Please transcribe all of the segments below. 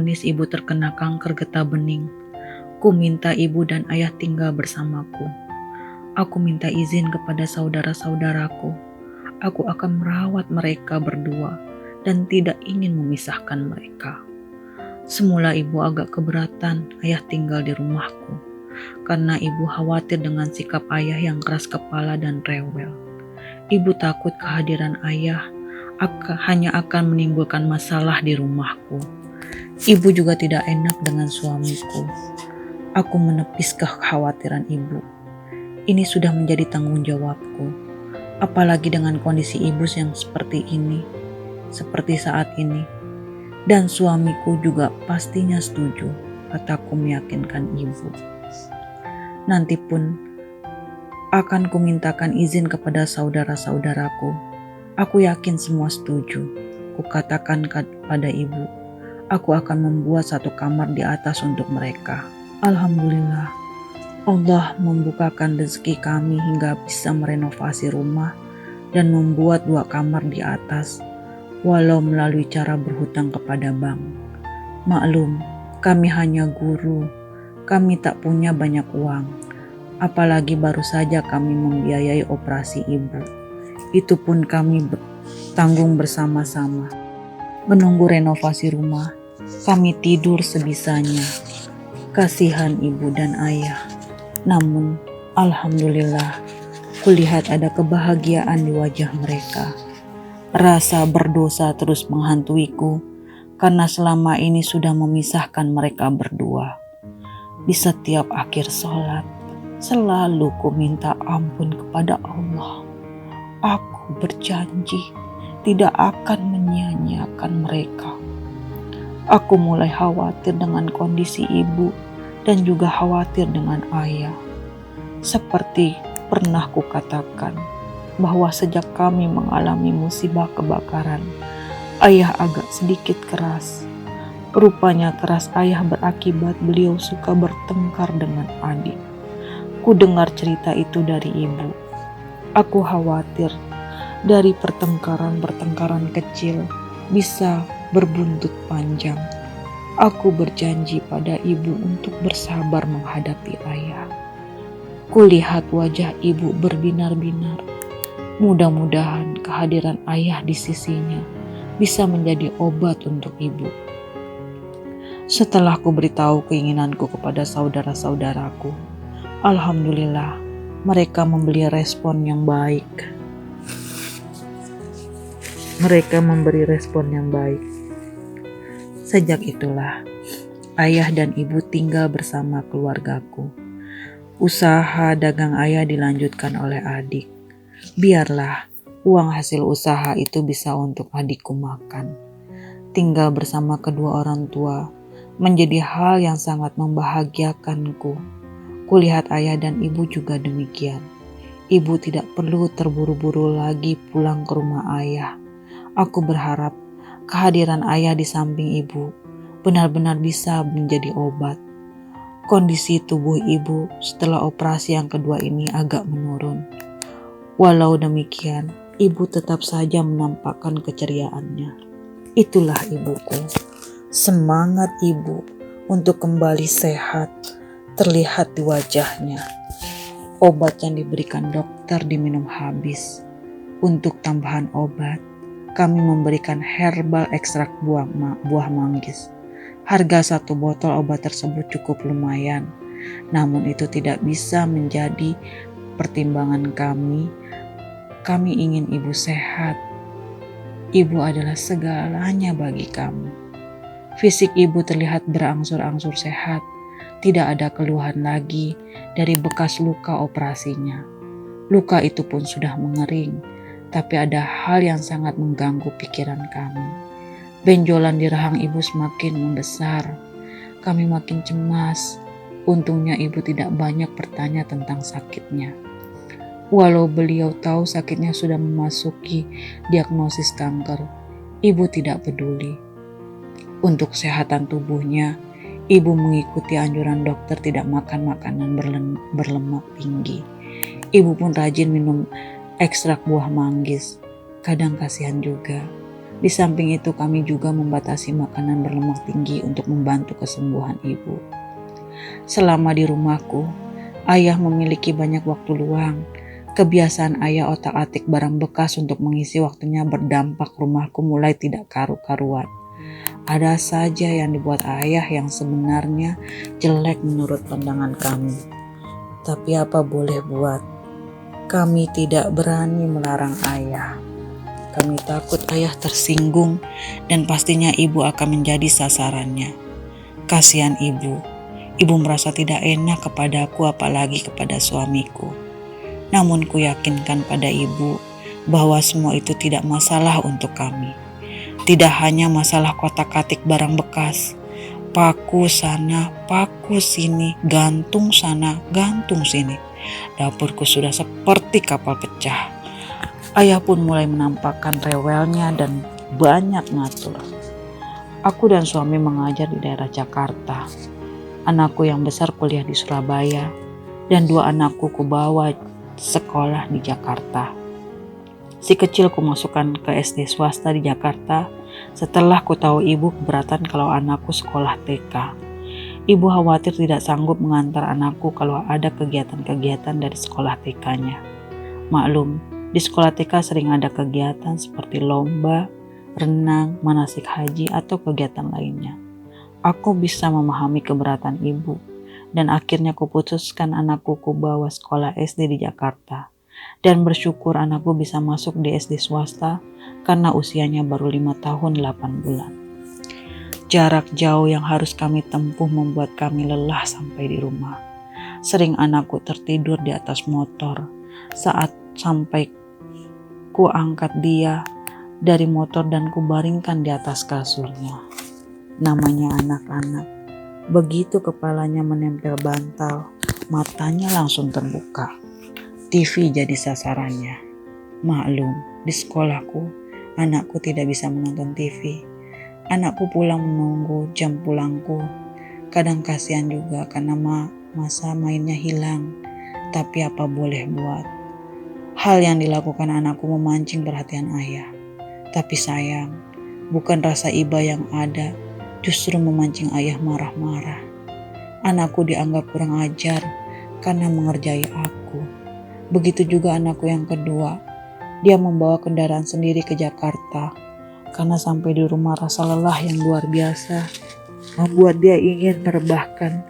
vonis ibu terkena kanker getah bening, ku minta ibu dan ayah tinggal bersamaku. Aku minta izin kepada saudara-saudaraku. Aku akan merawat mereka berdua dan tidak ingin memisahkan mereka. Semula ibu agak keberatan ayah tinggal di rumahku, karena ibu khawatir dengan sikap ayah yang keras kepala dan rewel. Ibu takut kehadiran ayah hanya akan menimbulkan masalah di rumahku. Ibu juga tidak enak dengan suamiku. Aku menepis kekhawatiran ibu. Ini sudah menjadi tanggung jawabku. Apalagi dengan kondisi ibu yang seperti ini, seperti saat ini. Dan suamiku juga pastinya setuju, kataku meyakinkan ibu. Nanti pun akan kumintakan izin kepada saudara-saudaraku. Aku yakin semua setuju. Kukatakan kepada ibu, aku akan membuat satu kamar di atas untuk mereka. Alhamdulillah, Allah membukakan rezeki kami hingga bisa merenovasi rumah dan membuat 2 kamar di atas, walau melalui cara berhutang kepada bank. Maklum, kami hanya guru, kami tak punya banyak uang. Apalagi baru saja kami membiayai operasi ibu. Itu pun kami tanggung bersama-sama. Menunggu renovasi rumah, kami tidur sebisanya. Kasihan ibu dan ayah. Namun, alhamdulillah, kulihat ada kebahagiaan di wajah mereka. Rasa berdosa terus menghantuiku karena selama ini sudah memisahkan mereka berdua. Di setiap akhir sholat, selalu ku minta ampun kepada Allah. Aku berjanji tidak akan menyia-nyiakan mereka. Aku mulai khawatir dengan kondisi ibu dan juga khawatir dengan ayah. Seperti pernah kukatakan bahwa sejak kami mengalami musibah kebakaran, ayah agak sedikit keras. Rupanya keras ayah berakibat beliau suka bertengkar dengan adik. Ku dengar cerita itu dari ibu. Aku khawatir dari pertengkaran kecil bisa berbuntut panjang. Aku berjanji pada ibu untuk bersabar menghadapi ayah. Kulihat wajah ibu berbinar-binar. Mudah-mudahan kehadiran ayah di sisinya bisa menjadi obat untuk ibu. Setelah ku beritahu keinginanku kepada saudara-saudaraku, alhamdulillah, mereka memberi respon yang baik. Sejak itulah, ayah dan ibu tinggal bersama keluargaku. Usaha dagang ayah dilanjutkan oleh adik. Biarlah uang hasil usaha itu bisa untuk adikku makan. Tinggal bersama kedua orang tua menjadi hal yang sangat membahagiakanku. Kulihat ayah dan ibu juga demikian. Ibu tidak perlu terburu-buru lagi pulang ke rumah ayah. Aku berharap kehadiran ayah di samping ibu benar-benar bisa menjadi obat. Kondisi tubuh ibu setelah operasi yang kedua ini agak menurun. Walau demikian, ibu tetap saja menampakkan keceriaannya. Itulah ibuku. Semangat ibu untuk kembali sehat terlihat di wajahnya. Obat yang diberikan dokter diminum habis. Untuk tambahan obat, kami memberikan herbal ekstrak buah manggis. Harga 1 botol obat tersebut cukup lumayan, namun itu tidak bisa menjadi pertimbangan kami. Kami ingin ibu sehat. Ibu adalah segalanya bagi kami. Fisik ibu terlihat berangsur-angsur sehat. Tidak ada keluhan lagi dari bekas luka operasinya. Luka itu pun sudah mengering, tapi ada hal yang sangat mengganggu pikiran kami. Benjolan di rahang ibu semakin membesar. Kami makin cemas. Untungnya ibu tidak banyak bertanya tentang sakitnya. Walau beliau tahu sakitnya sudah memasuki diagnosis kanker, ibu tidak peduli. Untuk kesehatan tubuhnya, ibu mengikuti anjuran dokter tidak makan makanan berlemak tinggi. Ibu pun rajin minum ekstrak buah manggis. Kadang kasihan juga, Di samping itu kami juga membatasi makanan berlemak tinggi untuk membantu kesembuhan ibu. Selama di rumahku, ayah memiliki banyak waktu luang. Kebiasaan ayah otak-atik barang bekas untuk mengisi waktunya berdampak rumahku mulai tidak karu-karuan. Ada saja yang dibuat ayah yang sebenarnya jelek menurut pandangan kami. Tapi apa boleh buat, kami tidak berani melarang ayah. Kami takut ayah tersinggung dan pastinya ibu akan menjadi sasarannya. Kasihan ibu. Ibu merasa tidak enak kepadaku apalagi kepada suamiku. Namun ku yakinkan pada ibu bahwa semua itu tidak masalah untuk kami. Tidak hanya masalah kotak-katik barang bekas. Paku sana, paku sini, gantung sana, gantung sini. Dapurku sudah seperti kapal pecah. Ayah pun mulai menampakkan rewelnya dan banyak ngatur. Aku dan suami mengajar di daerah Jakarta. Anakku yang besar kuliah di Surabaya dan 2 anakku kubawa sekolah di Jakarta. Si kecil kumasukkan ke SD swasta di Jakarta setelah ku tahu ibu keberatan kalau anakku sekolah TK. Ibu khawatir tidak sanggup mengantar anakku kalau ada kegiatan-kegiatan dari sekolah TK-nya. Maklum, di sekolah TK sering ada kegiatan seperti lomba, renang, manasik haji, atau kegiatan lainnya. Aku bisa memahami keberatan ibu, dan akhirnya kuputuskan anakku kubawa sekolah SD di Jakarta. Dan bersyukur anakku bisa masuk di SD swasta karena usianya baru 5 tahun 8 bulan. Jarak jauh yang harus kami tempuh membuat kami lelah sampai di rumah. Sering anakku tertidur di atas motor. Saat sampai ku angkat dia dari motor dan ku baringkan di atas kasurnya. Namanya anak-anak. Begitu kepalanya menempel bantal, matanya langsung terbuka. TV jadi sasarannya. Maklum, di sekolahku, anakku tidak bisa menonton TV. Anakku pulang menunggu jam pulangku. Kadang kasihan juga karena masa mainnya hilang. Tapi apa boleh buat. Hal yang dilakukan anakku memancing perhatian ayah. Tapi sayang, bukan rasa iba yang ada, justru memancing ayah marah-marah. Anakku dianggap kurang ajar karena mengerjai aku. Begitu juga anakku yang kedua. Dia membawa kendaraan sendiri ke Jakarta. Karena sampai di rumah rasa lelah yang luar biasa membuat dia ingin merebahkan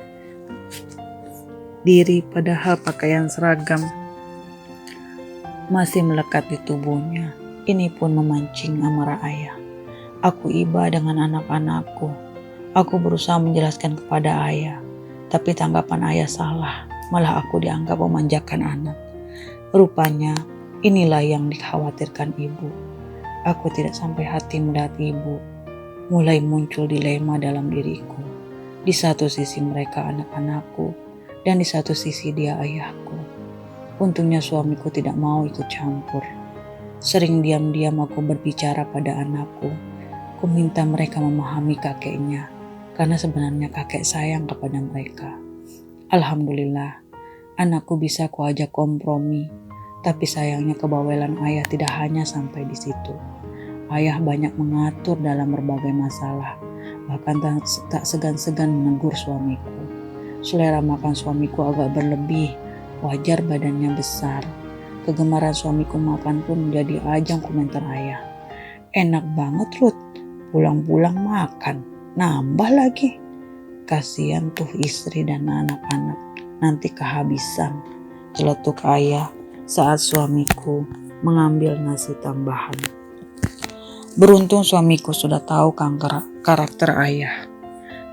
diri, padahal pakaian seragam masih melekat di tubuhnya. Ini pun memancing amarah ayah. Aku iba dengan anak-anakku. Aku berusaha menjelaskan kepada ayah, tapi tanggapan ayah salah. Malah aku dianggap memanjakan anak. Rupanya inilah yang dikhawatirkan ibu. Aku tidak sampai hati melihat ibu. Mulai muncul dilema dalam diriku. Di satu sisi mereka anak-anakku, dan di satu sisi dia ayahku. Untungnya suamiku tidak mau ikut campur. Sering diam-diam aku berbicara pada anakku. Ku minta mereka memahami kakeknya, karena sebenarnya kakek sayang kepada mereka. Alhamdulillah, anakku bisa kuajak kompromi, tapi sayangnya kebawelan ayah tidak hanya sampai di situ. Ayah banyak mengatur dalam berbagai masalah, bahkan tak segan-segan menegur suamiku. Selera makan suamiku agak berlebih, wajar badannya besar. Kegemaran suamiku makan pun menjadi ajang komentar ayah. Enak banget Ruth, pulang-pulang makan, nambah lagi. Kasihan tuh istri dan anak-anak, nanti kehabisan, celetuk ayah saat suamiku mengambil nasi tambahan. Beruntung suamiku sudah tahu karakter ayah.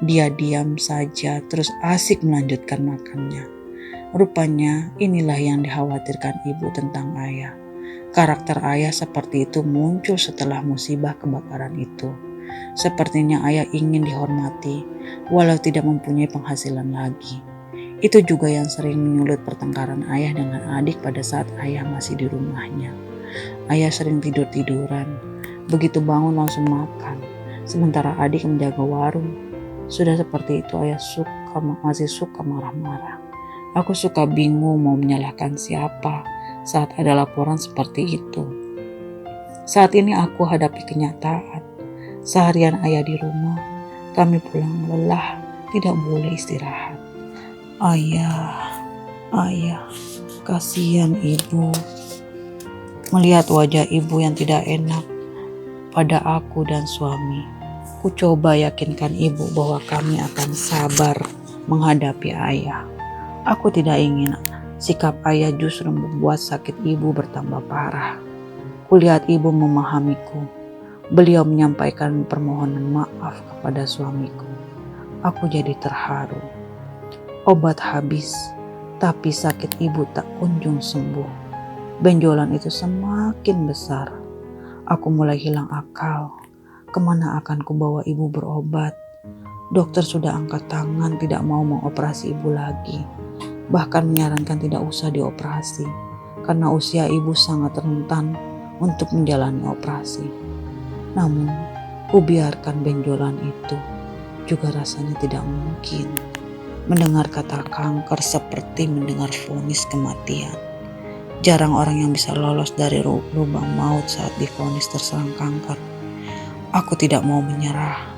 Dia diam saja terus asik melanjutkan makannya. Rupanya inilah yang dikhawatirkan ibu tentang ayah. Karakter ayah seperti itu muncul setelah musibah kebakaran itu. Sepertinya ayah ingin dihormati walau tidak mempunyai penghasilan lagi. Itu juga yang sering menyulut pertengkaran ayah dengan adik pada saat ayah masih di rumahnya. Ayah sering tidur-tiduran, begitu bangun langsung makan, sementara adik menjaga warung. Sudah seperti itu ayah masih suka marah-marah. Aku suka bingung mau menyalahkan siapa saat ada laporan seperti itu. Saat ini aku hadapi kenyataan. Seharian ayah di rumah, kami pulang lelah, tidak boleh istirahat. Ayah, kasihan ibu. Melihat wajah ibu yang tidak enak pada aku dan suami, ku coba yakinkan ibu bahwa kami akan sabar menghadapi ayah. Aku tidak ingin sikap ayah justru membuat sakit ibu bertambah parah. Kulihat ibu memahamiku. Beliau menyampaikan permohonan maaf kepada suamiku. Aku jadi terharu. Obat habis, tapi sakit ibu tak kunjung sembuh. Benjolan itu semakin besar. Aku mulai hilang akal. Kemana akan kubawa ibu berobat? Dokter sudah angkat tangan tidak mau mengoperasi ibu lagi. Bahkan menyarankan tidak usah dioperasi. Karena usia ibu sangat rentan untuk menjalani operasi. Namun, ku biarkan benjolan itu. Juga rasanya tidak mungkin. Mendengar kata kanker seperti mendengar vonis kematian. Jarang orang yang bisa lolos dari lubang maut saat divonis terserang kanker. Aku tidak mau menyerah.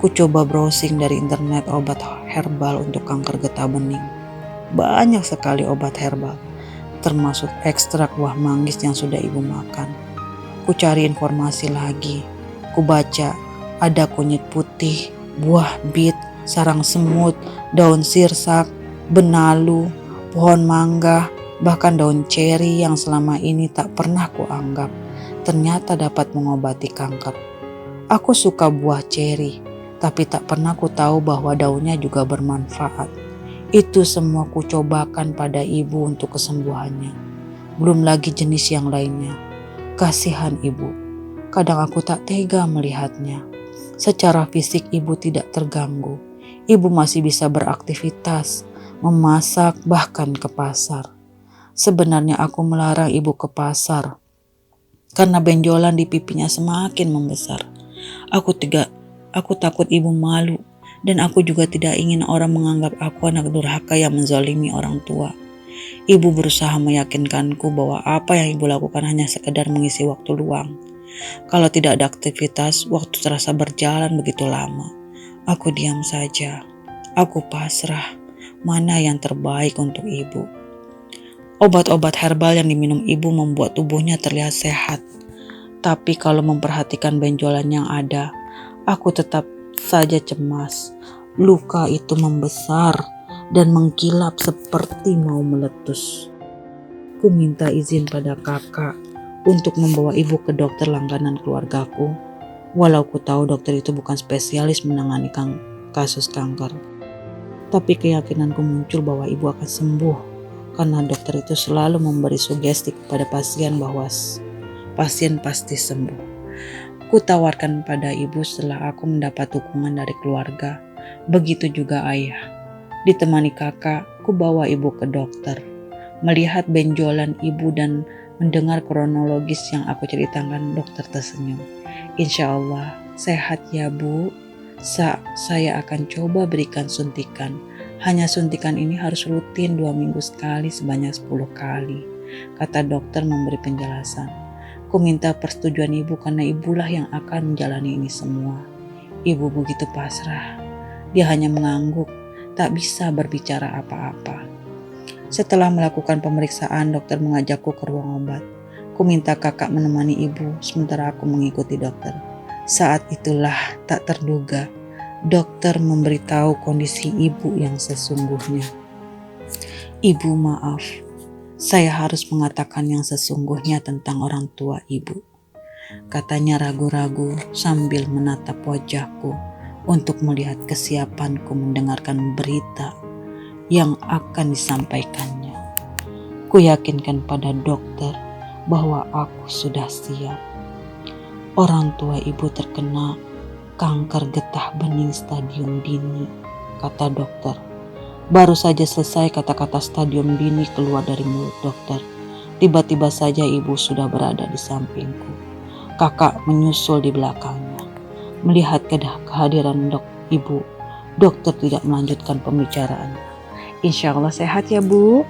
Ku coba browsing dari internet obat herbal untuk kanker getah bening. Banyak sekali obat herbal, termasuk ekstrak buah manggis yang sudah ibu makan. Ku cari informasi lagi. Ku baca ada kunyit putih, buah bit, sarang semut, daun sirsak, benalu, pohon mangga, bahkan daun ceri yang selama ini tak pernah kuanggap ternyata dapat mengobati kanker. Aku suka buah ceri, tapi tak pernah ku tahu bahwa daunnya juga bermanfaat. Itu semua ku cobakan pada ibu untuk kesembuhannya. Belum lagi jenis yang lainnya. Kasihan ibu. Kadang aku tak tega melihatnya. Secara fisik ibu tidak terganggu. Ibu masih bisa beraktivitas, memasak, bahkan ke pasar. Sebenarnya aku melarang ibu ke pasar karena benjolan di pipinya semakin membesar. Aku takut ibu malu dan aku juga tidak ingin orang menganggap aku anak durhaka yang menzalimi orang tua. Ibu berusaha meyakinkanku bahwa apa yang ibu lakukan hanya sekedar mengisi waktu luang. Kalau tidak ada aktivitas, waktu terasa berjalan begitu lama. Aku diam saja. Aku pasrah. Mana yang terbaik untuk ibu? Obat-obat herbal yang diminum ibu membuat tubuhnya terlihat sehat. Tapi kalau memperhatikan benjolan yang ada, aku tetap saja cemas. Luka itu membesar dan mengkilap seperti mau meletus. Ku minta izin pada kakak untuk membawa ibu ke dokter langganan keluargaku. Walau ku tahu dokter itu bukan spesialis menangani kasus kanker. Tapi keyakinanku muncul bahwa ibu akan sembuh. Karena dokter itu selalu memberi sugesti kepada pasien bahwa pasien pasti sembuh. Ku tawarkan pada ibu setelah aku mendapat dukungan dari keluarga. Begitu juga ayah. Ditemani kakak, ku bawa ibu ke dokter. Melihat benjolan ibu dan mendengar kronologis yang aku ceritakan, dokter tersenyum. Insya Allah, sehat ya bu. Saya akan coba berikan suntikan. Hanya suntikan ini harus rutin 2 minggu sekali sebanyak 10 kali. Kata dokter memberi penjelasan. Ku minta persetujuan ibu karena ibulah yang akan menjalani ini semua. Ibu begitu pasrah. Dia hanya mengangguk, tak bisa berbicara apa-apa. Setelah melakukan pemeriksaan, dokter mengajakku ke ruang obat. Ku minta kakak menemani ibu sementara aku mengikuti dokter. Saat itulah tak terduga. Dokter memberitahu kondisi ibu yang sesungguhnya. Ibu maaf, saya harus mengatakan yang sesungguhnya tentang orang tua ibu. Katanya ragu-ragu sambil menatap wajahku untuk melihat kesiapanku mendengarkan berita yang akan disampaikannya. Ku yakinkan pada dokter bahwa aku sudah siap. Orang tua ibu terkena kanker getah bening stadium dini, kata dokter. Baru saja selesai kata-kata stadium dini keluar dari mulut dokter. Tiba-tiba saja ibu sudah berada di sampingku. Kakak menyusul di belakangnya. Melihat kehadiran ibu, dokter tidak melanjutkan pembicaraan. Insya Allah sehat ya bu.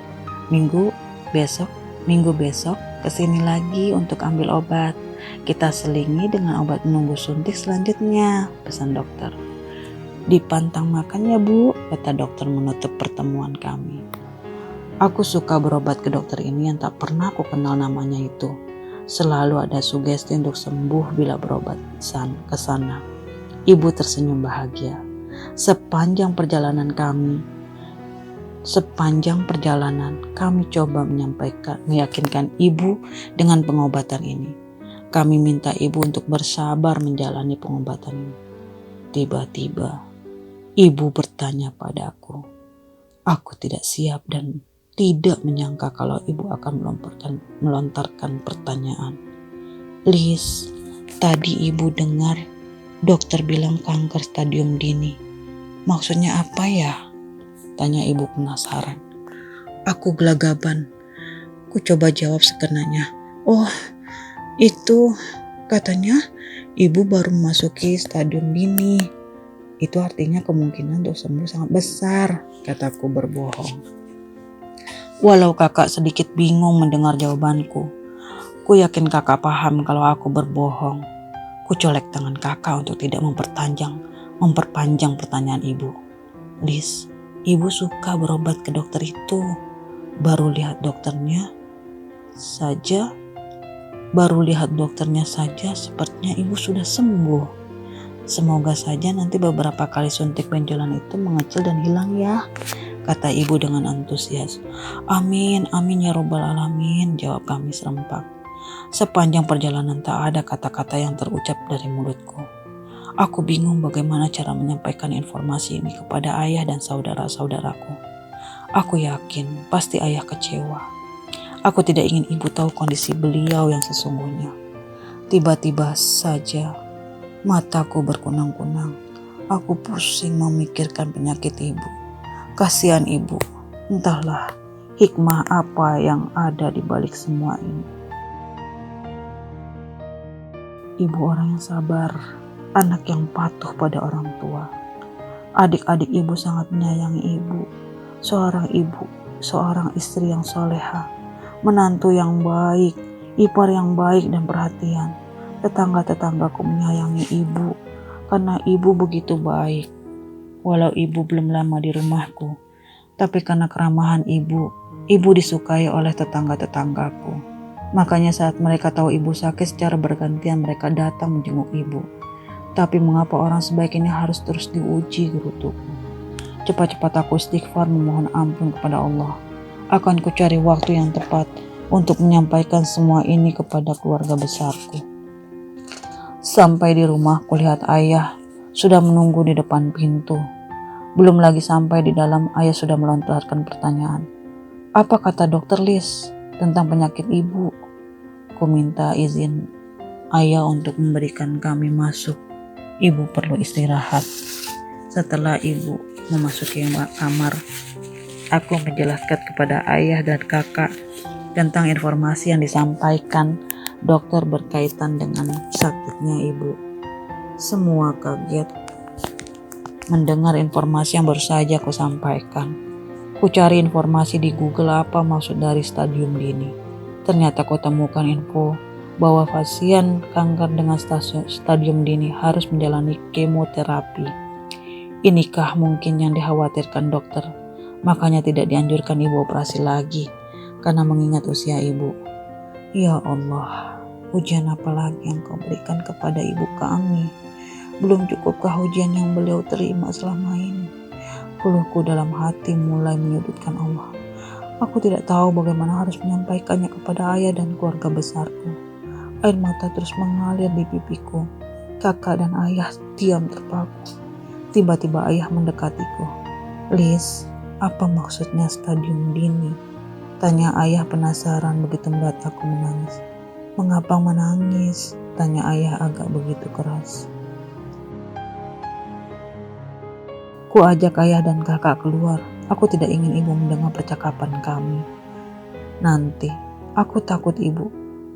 Minggu besok kesini lagi untuk ambil obat. Kita selingi dengan obat menunggu suntik selanjutnya, pesan dokter. Dipantang makan ya Bu, kata dokter menutup pertemuan kami. Aku suka berobat ke dokter ini yang tak pernah aku kenal namanya itu. Selalu ada sugesti untuk sembuh bila berobat ke sana. Ibu tersenyum bahagia. Sepanjang perjalanan kami coba meyakinkan ibu dengan pengobatan ini. Kami minta ibu untuk bersabar menjalani pengobatan ini. Tiba-tiba, ibu bertanya padaku. Aku tidak siap dan tidak menyangka kalau ibu akan melontarkan pertanyaan. Lis, tadi ibu dengar dokter bilang kanker stadium dini. Maksudnya apa ya? Tanya ibu penasaran. Aku gelagapan. Ku coba jawab sekenanya. Oh, itu katanya ibu baru memasuki stadium dini. Itu artinya kemungkinan untuk sembuh sangat besar, kataku berbohong. Walau kakak sedikit bingung mendengar jawabanku, ku yakin kakak paham kalau aku berbohong. Ku colek tangan kakak untuk tidak memperpanjang pertanyaan ibu. Lis, ibu suka berobat ke dokter itu. Baru lihat dokternya saja sepertinya ibu sudah sembuh. Semoga saja nanti beberapa kali suntik benjolan itu mengecil dan hilang ya, kata ibu dengan antusias. Amin, amin ya robbal alamin, jawab kami serempak. Sepanjang perjalanan tak ada kata-kata yang terucap dari mulutku. Aku bingung bagaimana cara menyampaikan informasi ini kepada ayah dan saudara-saudaraku. Aku yakin pasti ayah kecewa. Aku tidak ingin ibu tahu kondisi beliau yang sesungguhnya. Tiba-tiba saja mataku berkunang-kunang. Aku pusing memikirkan penyakit ibu. Kasihan ibu, entahlah hikmah apa yang ada di balik semua ini. Ibu orang yang sabar, anak yang patuh pada orang tua. Adik-adik ibu sangat menyayangi ibu. Seorang istri yang soleha, menantu yang baik, ipar yang baik dan perhatian. Tetangga-tetanggaku menyayangi ibu karena ibu begitu baik. Walau ibu belum lama di rumahku, tapi karena keramahan ibu disukai oleh tetangga-tetanggaku. Makanya saat mereka tahu ibu sakit secara bergantian mereka datang menjenguk ibu. Tapi mengapa orang sebaik ini harus terus diuji, gerutuku. Cepat-cepat aku istighfar memohon ampun kepada Allah. Akan kucari waktu yang tepat untuk menyampaikan semua ini kepada keluarga besarku. Sampai di rumah kulihat ayah sudah menunggu di depan pintu. Belum lagi sampai di dalam ayah sudah melontarkan pertanyaan. Apa kata dokter Lis tentang penyakit ibu? Ku minta izin ayah untuk memberikan kami masuk. Ibu perlu istirahat. Setelah ibu memasuki kamar, aku menjelaskan kepada ayah dan kakak tentang informasi yang disampaikan dokter berkaitan dengan sakitnya ibu. Semua kaget mendengar informasi yang baru saja aku sampaikan. Ku cari informasi di Google apa maksud dari stadium dini. Ternyata ku temukan info bahwa pasien kanker dengan stadium dini harus menjalani kemoterapi. Inikah mungkin yang dikhawatirkan dokter? Makanya tidak dianjurkan ibu operasi lagi karena mengingat usia ibu. Ya Allah, ujian apa lagi yang kau berikan kepada ibu kami? Belum cukupkah ujian yang beliau terima selama ini? Keluhku dalam hati mulai menyudutkan Allah. Aku tidak tahu bagaimana harus menyampaikannya kepada ayah dan keluarga besarku. Air mata terus mengalir di pipiku. Kakak dan ayah diam terpaku. Tiba-tiba ayah mendekatiku. Lis, apa maksudnya stadium dini? Tanya ayah penasaran begitu melihat aku menangis. Mengapa menangis? Tanya ayah agak begitu keras. Ku ajak ayah dan kakak keluar. Aku tidak ingin ibu mendengar percakapan kami. Nanti, aku takut ibu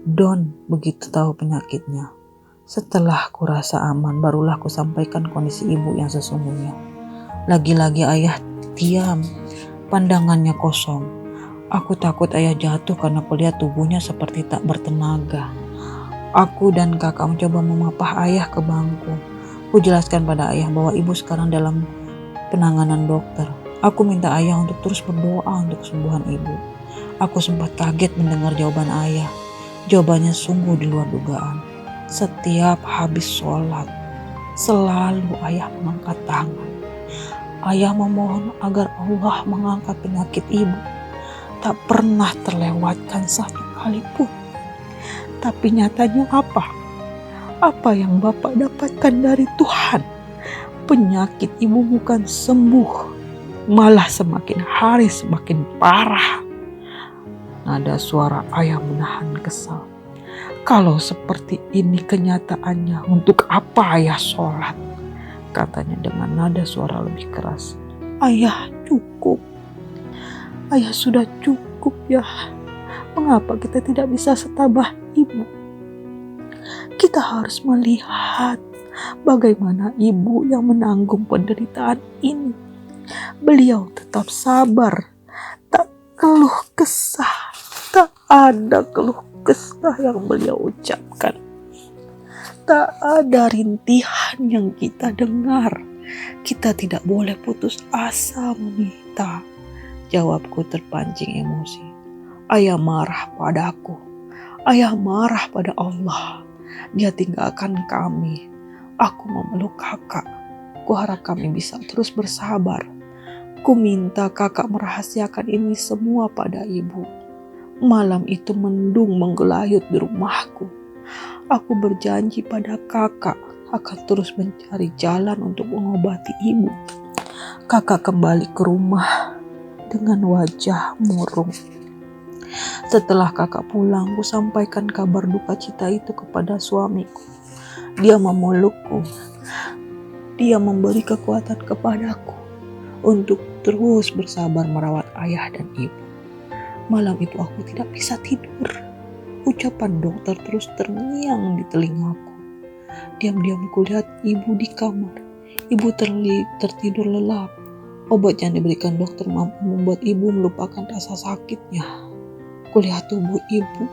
Don begitu tahu penyakitnya. Setelah ku rasa aman, barulah ku sampaikan kondisi ibu yang sesungguhnya. Lagi-lagi ayah diam, pandangannya kosong. Aku takut ayah jatuh karena kulihat tubuhnya seperti tak bertenaga. Aku dan kakak mencoba memapah ayah ke bangku. Ku jelaskan pada ayah bahwa ibu sekarang dalam penanganan dokter. Aku minta ayah untuk terus berdoa untuk kesembuhan ibu. Aku sempat kaget mendengar jawaban ayah. Jawabannya sungguh di luar dugaan. Setiap habis sholat, selalu ayah mengangkat tangan. Ayah memohon agar Allah mengangkat penyakit ibu. Tak pernah terlewatkan satu kali pun. Tapi nyatanya apa? Apa yang Bapak dapatkan dari Tuhan? Penyakit ibu bukan sembuh, malah semakin hari semakin parah. Nada suara ayah menahan kesal. Kalau seperti ini kenyataannya, untuk apa ayah sholat? Katanya dengan nada suara lebih keras. Ayah, cukup. Ayah, sudah cukup ya. Mengapa kita tidak bisa setabah ibu? Kita harus melihat bagaimana ibu yang menanggung penderitaan ini. Beliau tetap sabar, tak keluh kesah, tak ada keluh kesah yang beliau ucapkan. Tak ada rintihan yang kita dengar. Kita tidak boleh putus asa meminta. Jawabku terpancing emosi. Ayah marah padaku. Ayah marah pada Allah. Dia tinggalkan kami. Aku memeluk kakak. Kuharap kami bisa terus bersabar. Ku minta kakak merahasiakan ini semua pada ibu. Malam itu mendung menggelayut di rumahku. Aku berjanji pada kakak akan terus mencari jalan untuk mengobati ibu. Kakak kembali ke rumah dengan wajah murung. Setelah kakak pulang, ku sampaikan kabar duka cita itu kepada suamiku. Dia memelukku. Dia memberi kekuatan kepadaku untuk terus bersabar merawat ayah dan ibu. Malam itu aku tidak bisa tidur. Ucapan dokter terus terngiang di telingaku. Diam-diam kulihat ibu di kamar. Ibu tertidur lelap. Obat yang diberikan dokter mampu membuat ibu melupakan rasa sakitnya. Kulihat tubuh ibu.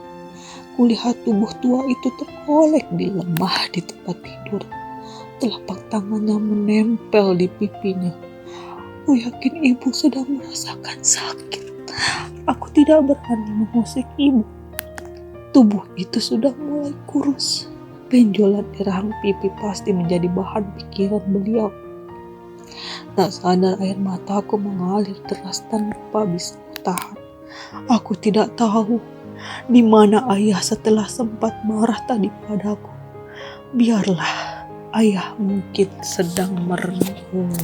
Kulihat tubuh tua itu tergolek di lemah di tempat tidur. Telapak tangannya menempel di pipinya. Aku yakin ibu sedang merasakan sakit. Aku tidak berani mengusik ibu. Tubuh itu sudah mulai kurus. Benjolan di rahang pipi pasti menjadi bahan pikiran beliau. Tak sadar air mataku mengalir deras tanpa bisa kutahan. Aku tidak tahu di mana ayah setelah sempat marah tadi padaku. Biarlah, ayah mungkin sedang merenung.